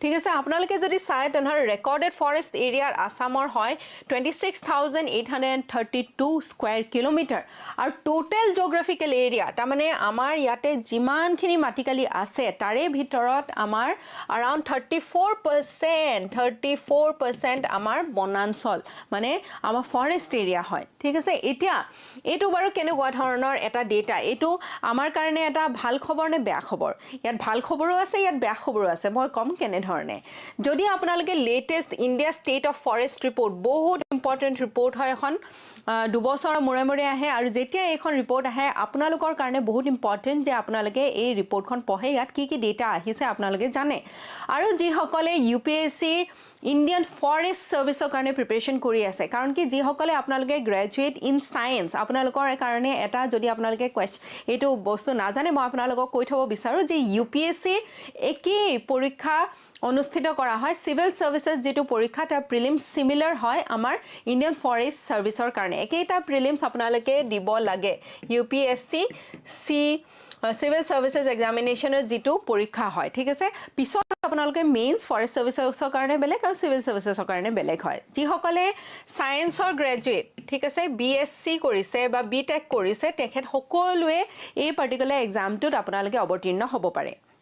ঠিক আছে আপোনালোকে যদি চাই তেনেহ'লে ৰেকৰ্ডেড ফৰেষ্ট এৰিয়াৰ আসামৰ হয় 26,832 স্কয়াৰ কিলোমিটাৰ আৰু টোটেল জিঅগ্ৰাফিকেল এৰিয়া তাৰমানে আমাৰ ইয়াতে যিমানখিনি মাটিকালি আছে তাৰে ভিতৰত আমাৰ around 34% আমাৰ বনাঞ্চল মানে আমাৰ ফৰেষ্ট এৰিয়া হয় ঠিক আছে এতিয়া এইটো বাৰু কেনেকুৱা ধৰণৰ এটা ডেটা এইটো আমাৰ কাৰণে এটা ভাল খবৰ নে বেয়া খবৰ ইয়াত ভাল খবৰো আছে ইয়াত বেয়া খবৰো আছে মই কম কেনে ধৰণে যদি আপোনালোকে latest India state of forest report বহুত ইম্পৰ্টেন্ট ৰিপোৰ্ট হয় এখন দুবছৰৰ মূৰে মূৰে আহে আৰু যেতিয়া এইখন ৰিপোৰ্ট আহে আপোনালোকৰ কাৰণে বহুত ইম্পৰ্টেন্ট যে আপোনালোকে এই ৰিপোৰ্টখন পঢ়ে ইয়াত কি কি ডেটা আহিছে আপোনালোকে জানে আৰু যিসকলে ইউপিএসসি ইণ্ডিয়ান ফৰেষ্ট সাৰ্ভিসৰ কাৰণে প্ৰিপাৰেচন কৰি আছে কাৰণ কি যিসকলে আপোনালোকে গ্ৰেজুৱেট ইন সায়েন্স আপোনালোকৰ কাৰণে এটা যদি আপোনালোকে এইটো বস্তু নাজানে মই আপোনালোকক কৈ থব বিচাৰো যে ইউপিএসসি একেই পৰীক্ষা অনুষ্ঠিত কৰা হয় সিভিল সাৰ্ভিসেস যেটো পৰীক্ষা তাৰ প্ৰিলিমছ সিমিলাৰ হয় আমাৰ ইণ্ডিয়ান ফৰেষ্ট সাৰ্ভিসৰ কাৰণে একেটা প্ৰিলিমছ আপোনালোকে দিব লাগে ইউপিএসসি সিভিল সাৰ্ভিসেস এক্সামিনেশনৰ যেটো পৰীক্ষা হয় ঠিক আছে পিছত আপোনালোকে মেইনছ ফৰেষ্ট সাৰ্ভিসেসৰ কাৰণে বেলেগ আৰু সিভিল সাৰ্ভিসেসৰ কাৰণে বেলেগ হয় যিসকলে সায়েন্সৰ গ্ৰেজুৱেট ঠিক আছে বিএসসি কৰিছে বা বিটেক কৰিছে তেখেত সকলোৱে এই পাৰ্টিকুলাৰ এক্সামটোত আপোনালোকে অৱতীৰ্ণ হ'ব পাৰে